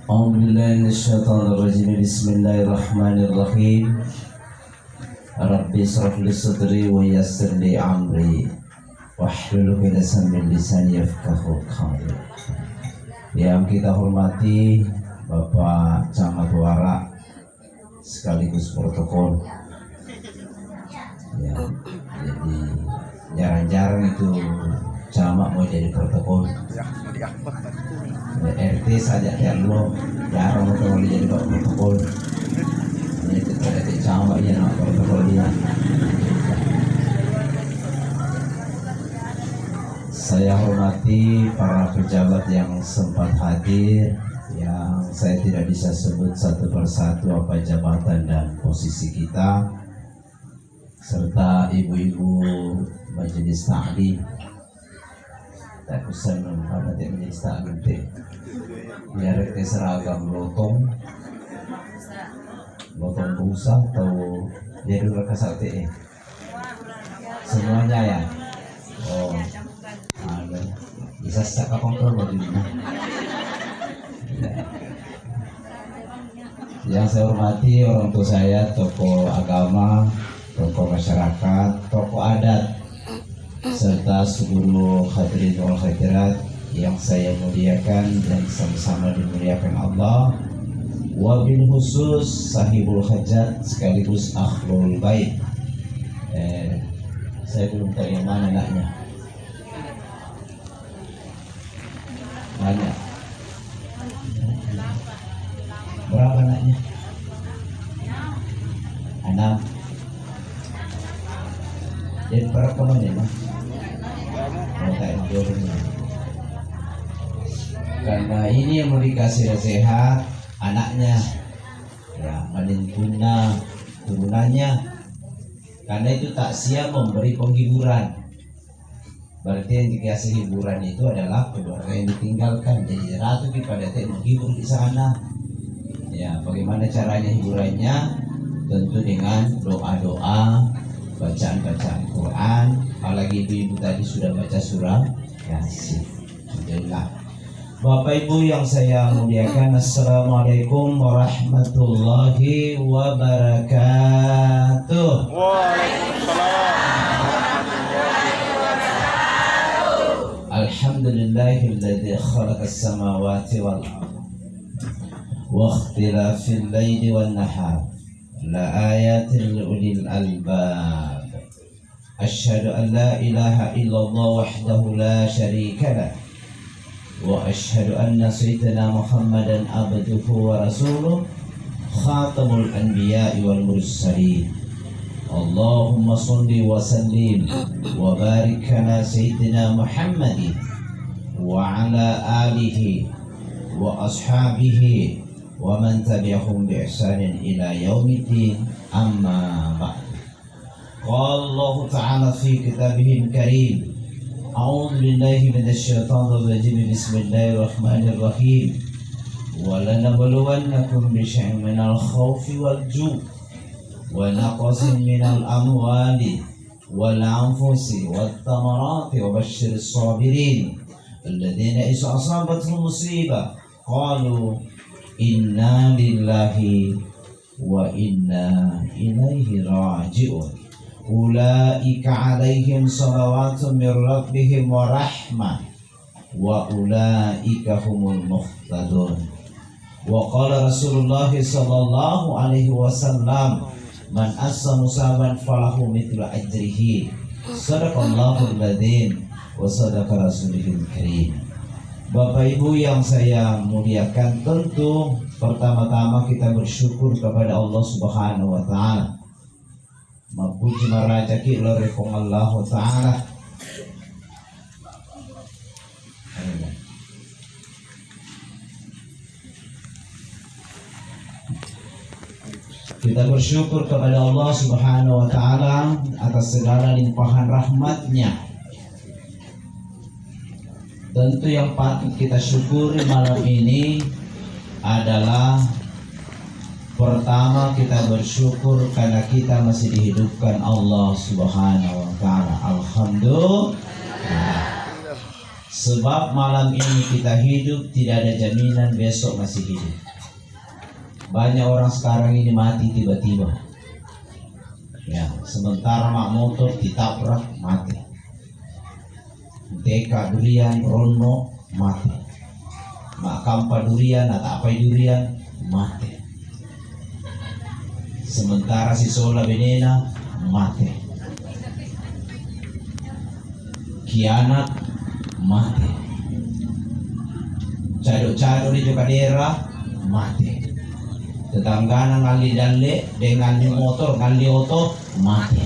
أعوذ بالله من الشيطان الرجيم. بسم الله الرحمن الرحيم. ربي اشرح لي صدري ويسر لي أمري واحلل عقدة من لساني yafqahu qawli. Yang kita hormati Bapak Camat Wara sekaligus protokol. Ya, jadi jarang-jarang itu camat mau jadi protokol. RT saja lo jarang mau jadi protokol. Ini kita ada camat ya nak protokol dia. Saya hormati para pejabat yang sempat hadir, yang saya tidak bisa sebut satu persatu apa jabatan dan posisi kita, serta ibu-ibu majelis taklim. Tak usah nampak nanti majelis taklim teh. Biar kita seragam lotong busa atau dia dulu kasar teh. Semuanya ya. Oh. Ada. Bisa sejak kapan kau begini? Yang saya hormati orang tua saya, tokoh agama, tokoh masyarakat, tokoh adat, serta seluruh hadirin wal hadirat yang saya muliakan dan sama-sama dimuliakan Allah. Wabil khusus sahibul hajat sekaligus akhlul bait. Saya belum tahu yang mana anaknya. Banyak. Berapa anaknya? 6. Dan berapa menit? Karena ini yang mau dikasih nasihat anaknya, ya menentukan turunannya. Karena itu tak siap memberi penghiburan. Berarti yang dikasih hiburan itu adalah keluarga yang ditinggalkan. Jadi ratu kepada teh menghibur di sana. Ya, bagaimana caranya hiburannya? Tentu dengan doa-doa, bacaan-bacaan Quran. Apalagi ibu-ibu tadi sudah baca surah Yasin. Alhamdulillah. Bapak Ibu yang saya muliakan, Assalamualaikum warahmatullahi wabarakatuh. Waalaikumsalam. Alhamdulillahilladzi khalaqas samawati wal ardh wa ikhtilafil laili wan nahar la ayatin li ulil albab. Asyhadu an la ilaha illallah wahdahu la syarika lah wa asyhadu anna sayyidina Muhammadan abduhu wa rasuluh khatamul anbiya'i wal mursalin. Allahumma salli wa sallim wa barik ala sayyidina Muhammadin wa ala alihi wa ashabihi wa man tabi'ahum bi ihsanin ila yaumiddin, amma ba'd. Qala Allah ta'ala fi kitabihil karim, a'udzu billahi minasy syaithanir rajim, bismillahir rahim. Wa lanabluwannakum bi syai'in minal khaufi wal ju' wa naqsin minal amwali wal anfusi wat thamarati wa basyyiris sabirin alladzina idza asabatuhum musibah qalu inna lillahi wa inna ilaihi raji'un ulaika alaihim salawatun mir rabbihim wa rahmah wa ulaika humul muhtadun. Wa qala Rasulullah sallallahu alaihi wasallam, man assa musaban falahu mithlu ajrihi. Sadaqallahul ladzim wa sadaqa rasulihil karim. Bapak Ibu yang saya muliakan, tentu pertama-tama kita bersyukur kepada Allah Subhanahu wa taala. Mapuji maraja ki lore kong Allah taala. Kita bersyukur kepada Allah Subhanahu wa taala atas segala limpahan rahmatnya. Tentu yang patut kita syukuri malam ini adalah pertama, kita bersyukur karena kita masih dihidupkan Allah Subhanahu wa taala. Alhamdulillah. Sebab malam ini kita hidup, tidak ada jaminan besok masih hidup. Banyak orang sekarang ini mati tiba-tiba. Ya, sementara mak motor ditabrak mati. Deka durian rono mati. Mak kampa durian atau apa durian mati. Sementara si sola benena mati. Kianat mati. Cado-cado di juga daerah mati. Tetanggana ngali dalle dengan di motor ngali oto mati.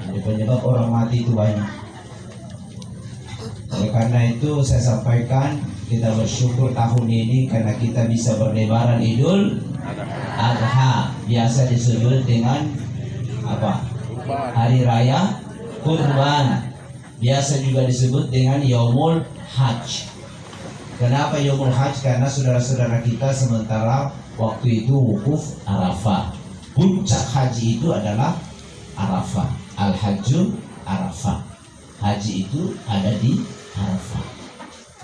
Jadi penyebab orang mati itu banyak. Oleh karena itu saya sampaikan kita bersyukur tahun ini karena kita bisa berlebaran Idul Adha, biasa disebut dengan apa? Hari Raya Kurban, biasa juga disebut dengan Yaumul Hajj. Kenapa Yaumul Hajj? Karena saudara-saudara kita sementara waktu itu wukuf Arafah. Puncak haji itu adalah Arafah. Al-Hajjul Arafah. Haji itu ada di Arafah.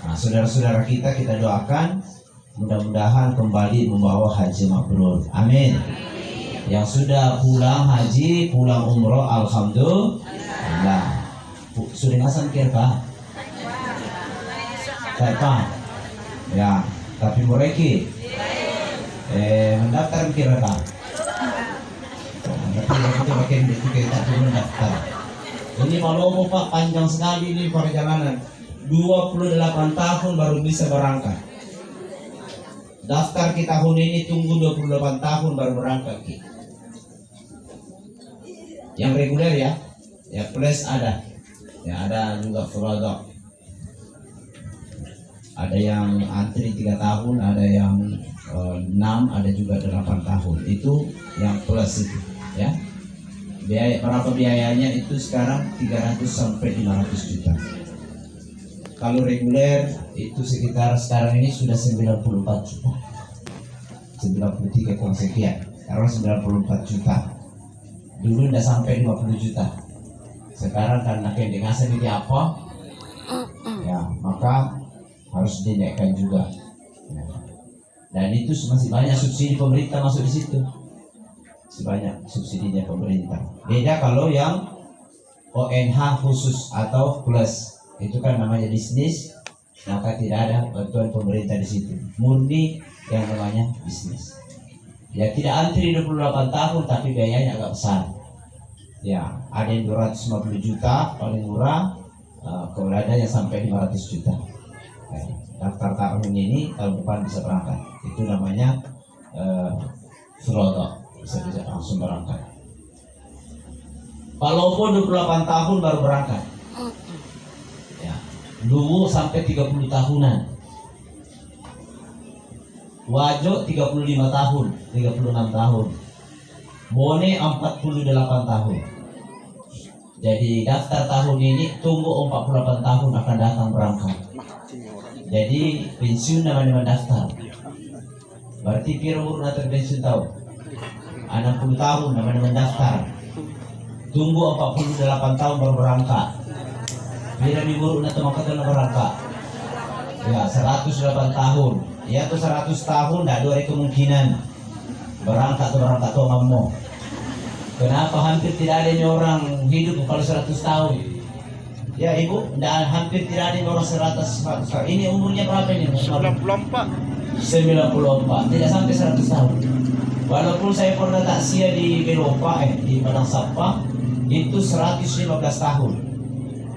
Nah, saudara-saudara kita doakan mudah-mudahan kembali membawa haji mabrur. Amin. Yang sudah pulang haji, pulang umroh, alhamdulillah. Sudah ngasan kira Pak? Ya, tapi mereka mendaftar kira Pak? Kita makin kita mendaftar. Ini malu Pak, panjang sekali ini perjalanan. 28 tahun baru bisa berangkat. Daftar kita tahun ini tunggu 28 tahun baru berangkat kita. Yang reguler ya plus ada. Ya ada juga produk. Ada yang antri 3 tahun, ada yang 6, ada juga 8 tahun. Itu yang plus itu, ya. Berapa biayanya itu sekarang 300 sampai 500 juta. Kalau reguler itu sekitar sekarang ini sudah 94 juta. 93 sekian. Sekarang 94 juta. Dulu udah sampai 50 juta. Sekarang karena kendengasa ini apa? Ya, maka harus dinaikkan juga. Ya. Dan itu masih banyak subsidi pemerintah masuk di situ. Sebanyak subsidinya pemerintah. Beda kalau yang ONH khusus atau plus, itu kan namanya bisnis, maka tidak ada bantuan pemerintah di situ. Murni yang namanya bisnis. Ya tidak antri 28 tahun tapi biayanya agak besar. Ya, ada yang 250 juta paling murah, kalau ada yang sampai 500 juta. Daftar tahun ini, tahun depan bisa berangkat. Itu namanya Furodo, bisa langsung berangkat. Walaupun 28 tahun baru berangkat. Ya, dulu sampai 30 tahunan. Wajo 35 tahun, 36 tahun. Bone 48 tahun. Jadi daftar tahun ini tunggu 48 tahun akan datang berangkat. Jadi pensiun nama-nama daftar. Berarti piro umur nanti pensiun tahu? 60 tahun nama-nama daftar. Tunggu 48 tahun baru berangkat. Bila minggu nanti mau ketemu berangkat. Ya 108 tahun. Ya tuh 100 tahun tidak ada kemungkinan berangkat tuh ngomong. Kenapa hampir tidak ada orang hidup kalau 100 tahun? Ya ibu, hampir tidak ada orang 100 tahun. Ini umurnya berapa ini? 94. Tidak sampai 100 tahun. Walaupun saya pernah taksia di Belopa, di Padang Sampah, itu 115 tahun.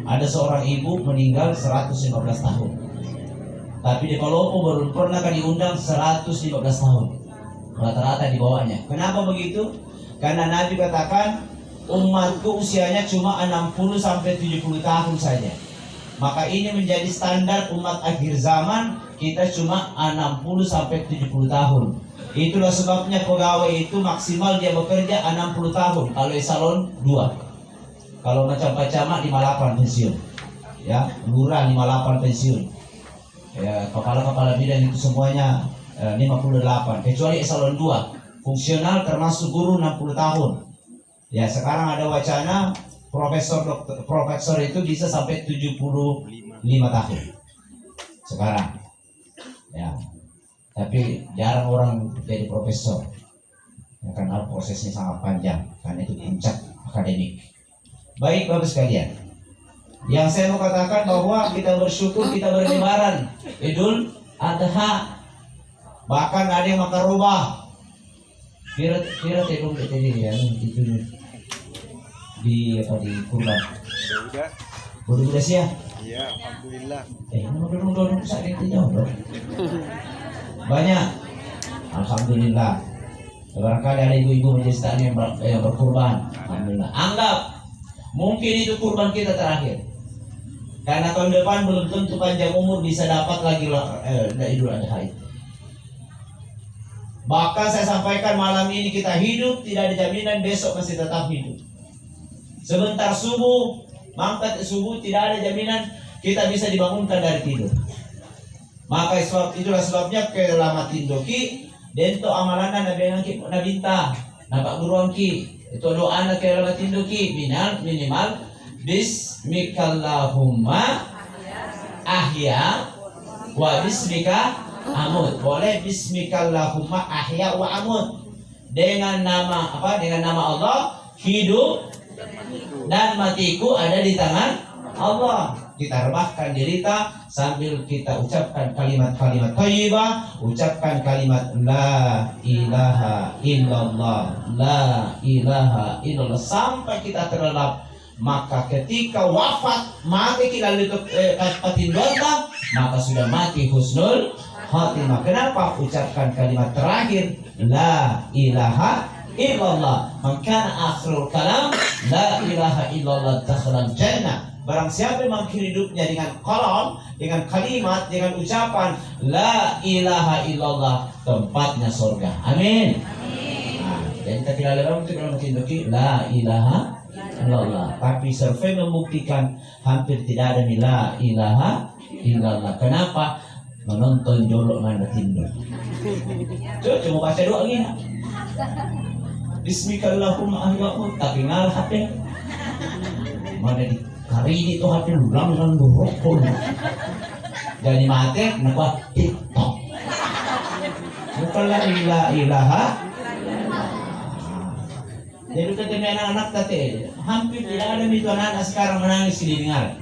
Ada seorang ibu meninggal 115 tahun. Tapi di Palopo baru pernah diundang 115 tahun. Rata-rata di bawahnya. Kenapa begitu? Karena Nabi katakan umatku usianya cuma 60 sampai 70 tahun saja. Maka ini menjadi standar umat akhir zaman, kita cuma 60 sampai 70 tahun. Itulah sebabnya pegawai itu maksimal dia bekerja 60 tahun. Kalau eselon 2. Kalau macam-macam 58 pensiun. Ya, lurah 58 pensiun. Ya, kepala-kepala bidang itu semuanya 58, kecuali eselon 2 fungsional termasuk guru 60 tahun. Ya sekarang ada wacana profesor itu bisa sampai 75 tahun sekarang. Ya. Tapi jarang orang jadi profesor. Ya, karena prosesnya sangat panjang, karena itu puncak akademik. Baik Bapak sekalian, yang saya mau katakan bahwa kita bersyukur, kita berlebaran Idul Adha. Bahkan ada yang makan rubah. Kira tedung tadi ya itu di kurban. Udah sih ya? Iya, alhamdulillah. Dorong saat itu jauh. Banyak. Alhamdulillah. Barangkali ada ibu-ibu majelis yang berkurban. Alhamdulillah. Anggap mungkin itu kurban kita terakhir. Karena tahun depan belum tentu panjang umur bisa dapat lagi Idul Adha itu. Bahkan saya sampaikan malam ini kita hidup tidak ada jaminan besok masih tetap hidup. Sebentar subuh, mangkat subuh tidak ada jaminan kita bisa dibangunkan dari tidur. Maka itulah sebabnya kelamatin doki dento amalana nabinta napak guruanki itu doa na kelamatin doki minimal bismikallahumma ahya wa bismika amut. Boleh bismikallahumma ahya wa amut. Dengan nama apa? Dengan nama Allah hidup dan matiku ada di tangan Allah. Kita rebahkan diri kita sambil kita ucapkan kalimat-kalimat thayyibah, ucapkan kalimat la ilaha illallah, la ilaha illallah sampai kita terlelap. Maka ketika wafat mati kita patindota, maka sudah mati husnul khatimah. Kenapa? Ucapkan kalimat terakhir la ilaha illallah. Maka akhirul kalam la ilaha illallah dakhala jannah. Barang siapa yang mengakhiri hidupnya dengan kalam, dengan kalimat, dengan ucapan la ilaha illallah, tempatnya surga. Amin. Nah, jadi kita tidak lewat untuk mencintai la ilaha illallah. Tapi survei membuktikan hampir tidak ada la ilaha illallah. Kenapa? Menonton jolok mana tidur. Coba cuma baca doa gini. Bismikallahumma ahyaun tapi ngal HP. Mana di hari ini tuh HP ulang dorokol. Jadi mati napa TikTok. Bukan la ilaha. Jadi ketemu anak-anak tadi hampir tidak ada itu anak-anak sekarang menangis didengar.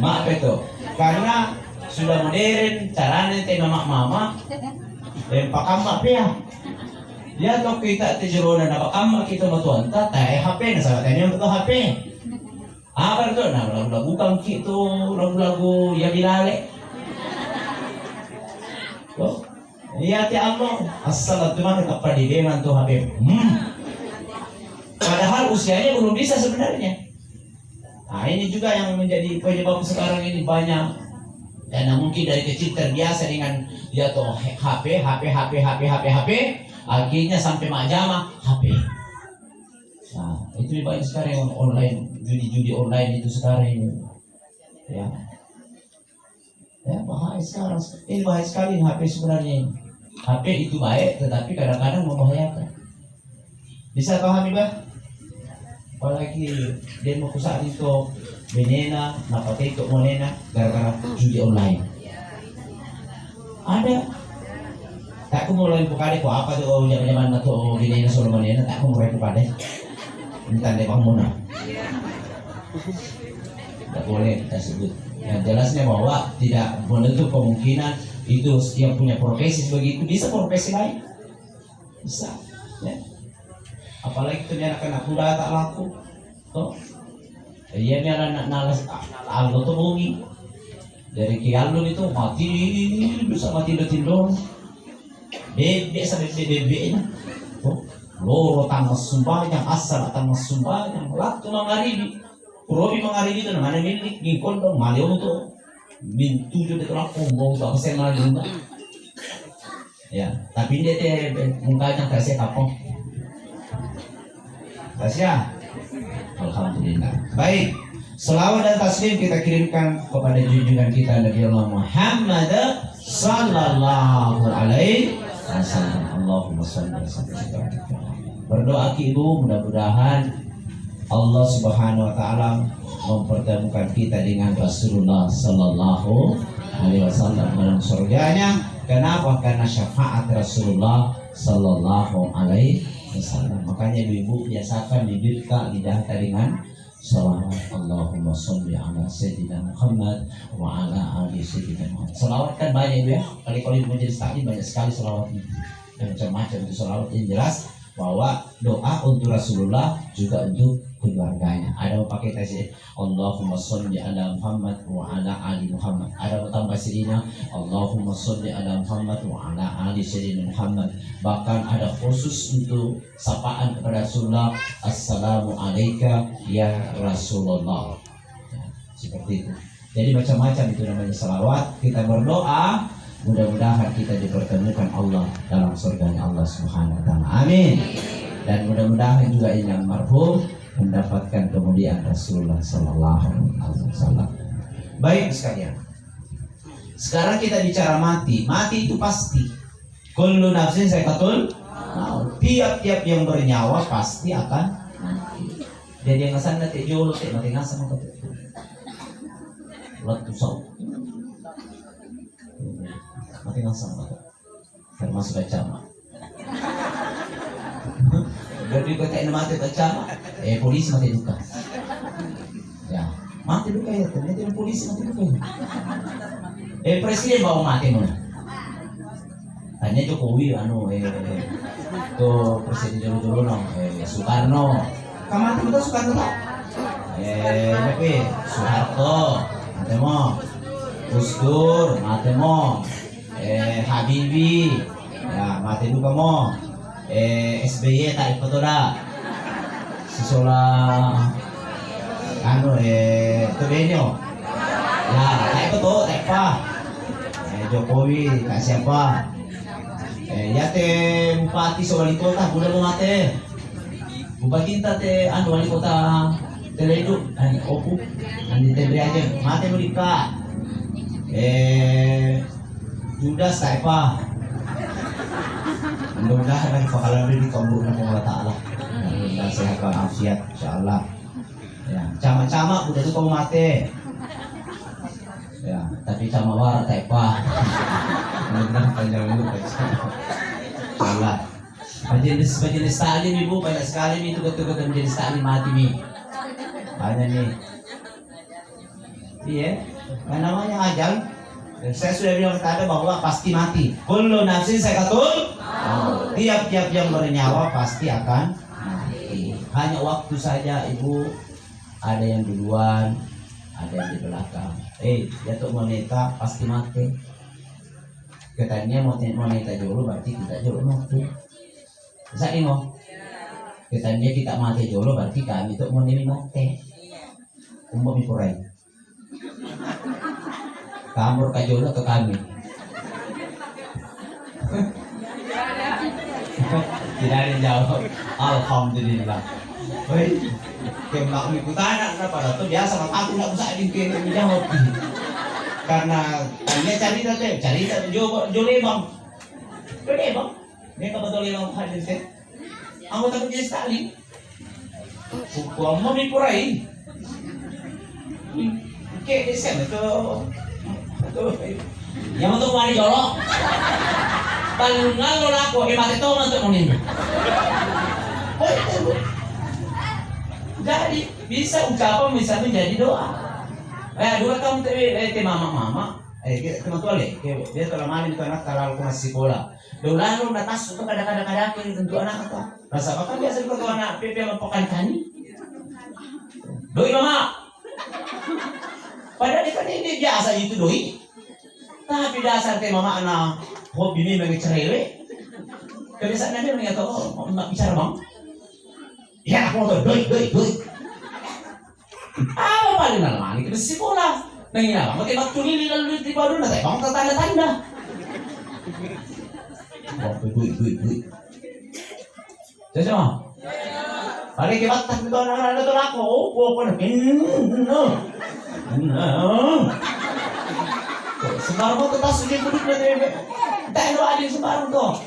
Maaf itu, karena sudah modern caranya teh mama pakam ya. Ya toh kita tejurona na pakam kita matuanta teh HP na sa tanya betul HP. Apa itu? Nah lagu-lagu kang gitu, lagu-lagu ya bilale. Tuh. Iya ti Allah, asal itu mah kepadidenan tuh Habib. Padahal usianya belum bisa sebenarnya. Nah ini juga yang menjadi penyebab sekarang ini banyak. Karena mungkin dari kecil terbiasa dengan dia tuh HP, akhirnya sampai majama HP. Nah itu banyak sekarang yang online, judi online itu sekarang ini. Ya bahaya sekarang. Ini bahaya sekali HP sebenarnya. HP itu baik, tetapi kadang-kadang membahayakan. Bisa pahami bah? Apalagi dia mau saat itu benena, napate itu monena gara-gara judi online. Ada. Tak aku mulai buka deh, apa tuh zaman-zaman atau benena solo monena, tak aku mulai buka deh. Minta deh pangmuna. Tidak boleh kita sebut. Yang jelasnya bahwa tidak menutup kemungkinan itu yang punya profesi begitu bisa profesi lain, bisa. Ya. Apalagi ternyata anak muda tak laku, toh. Iya ni anak nalas aldo tu bungi. Dari kialdo itu mati bisa mati tidur. Bebe sampai bebe nya. Toh, loro tamas sumbanya asal tamas sumbanya laktu mangaribi. Kurobi mangaribi itu namanya milik ngikon dong malio untuk bintu juga terlaku mau tak pesen malio. Ya, tapi dia teh mukanya kasih kapok. Tasya, alhamdulillah. Baik, selawat dan taslim kita kirimkan kepada junjungan kita Nabi Allah Muhammad sallallahu alaihi wasallam. Allahumma shalli ala sayyidina Muhammad. Berdoa ke ibu, mudah-mudahan Allah Subhanahu wa taala mempertemukan kita dengan Rasulullah sallallahu alaihi wasallam dalam surganya. Kenapa? Karena syafaat Rasulullah sallallahu alaihi wasallam. Makanya ibu biasakan bibirka lidahka dengan salawat. Allahumma sholli ala sayyidina Muhammad wa ala ali sayyidina Muhammad. Salawat kan banyak ibu ya. Kali-kali majelis taklim banyak sekali salawatnya. Macam-macam itu salawat yang jelas bahwa doa untuk Rasulullah juga untuk keluarganya. Ada pakai tasbih Allahumma sholli ala Muhammad wa ala ali Muhammad. Ada tambah sirina Allahumma sholli ala Muhammad wa ala ali sayyidina Muhammad. Bahkan ada khusus untuk sapaan kepada Rasulullah, assalamu alayka ya Rasulullah. Ya, seperti itu. Jadi macam-macam itu namanya salawat. Kita berdoa mudah-mudahan kita dipertemukan Allah dalam surganya Allah Subhanahu wa taala. Amin. Dan mudah-mudahan juga ini almarhum mendapatkan kemuliaan Rasulullah sallallahu alaihi wasallam. Baik sekalian. Sekarang kita bicara mati. Mati itu pasti. Kullu nafsin saikatul maut. Tiap-tiap yang bernyawa pasti akan mati. Jadi yang sana teh jolo teh mati ngasa mati. Waktu sau. Mati ngasa mati. Termasuk kacama. Jadi kata ini mati kacama. Polisi mati duka. Ya, mati duka ya. Ternyata polisi mati duka. Presiden bawa mati mana? Hanya Jokowi tuh presiden dulu Soekarno. Kamu mati betul Soekarno tak? Tapi Soeharto mati mo. Gus Dur mati mo. Habibie ya mati duka mo. SBY tak ikut dah. Sisola Tubenyo ya tak ikut tuh tak apa. Jokowi tak siapa. Ya teh bupati wali kota udah mau mati. Bupati teh wali kota Teledu Opu di Tebri aja mati mereka. Judas tak apa. Mudah-mudahan dari bakalan beri kemuliaan Allah Ta'ala. Dan sehat walafiat insyaallah. Ya, cama-cama udah tuh kamu mati. Ya, tapi cama war tak apa. Mudah-mudahan panjang umur insyaallah. Majelis taklim ibu banyak sekali nih tugas-tugas majelis taklim mati nih. Banyak nih. Iya, namanya ajal. Dan saya sudah bilang kepada bahwa pasti mati. Kullu nafsin saikatul maut. Tiap-tiap yang bernyawa pasti akan mati. Hanya waktu saja ibu. Ada yang duluan, ada yang di belakang. Jatuh moneta pasti mati. Katanya moneta dulu berarti kita dulu mati. Bisa ingat? Katanya kita mati dulu berarti kami itu moneta mati. Umum ikurai. Kamu kajolo ke kami. Tidak ada yang jawab. Alhamdulillah. Kembali kutanya pada tuh biasa aku nggak usah dijawab. Karena hanya cerita jole bang. Dia kebetulan yang hadir teh. Anggota kerja sekali. Hukum mau dikurai. Oke, desa betul. Yang untuk mari jolok. Tangan lo laku hebat itu untuk menimba. Jadi bisa ucapan bisa menjadi doa. Dua kamu mama. Teman tua dia kalau malam itu anak kalau aku masih sekolah. Lalu natas untuk kadang-kadang tentu anak apa? Rasa apa kan biasa kalau anak PP mempakan kani. Doi mama. Padahal kan ini biasa itu doi. Tapi dasar teh mama anak hobi ini mengecerewek. Kebiasaan dia mengatakan nggak bicara bang. Ya aku mau doi. Apa paling lama ini ke sekolah. Nangin apa? Makai waktu ini lalu di baru nanti bang tanda-tanda. Doi. Jadi mah. Paling kebat tak itu anak-anak itu laku. Pokoknya Sembarang tuh tas uji duduk nanti. Tak ada sembarang tuh.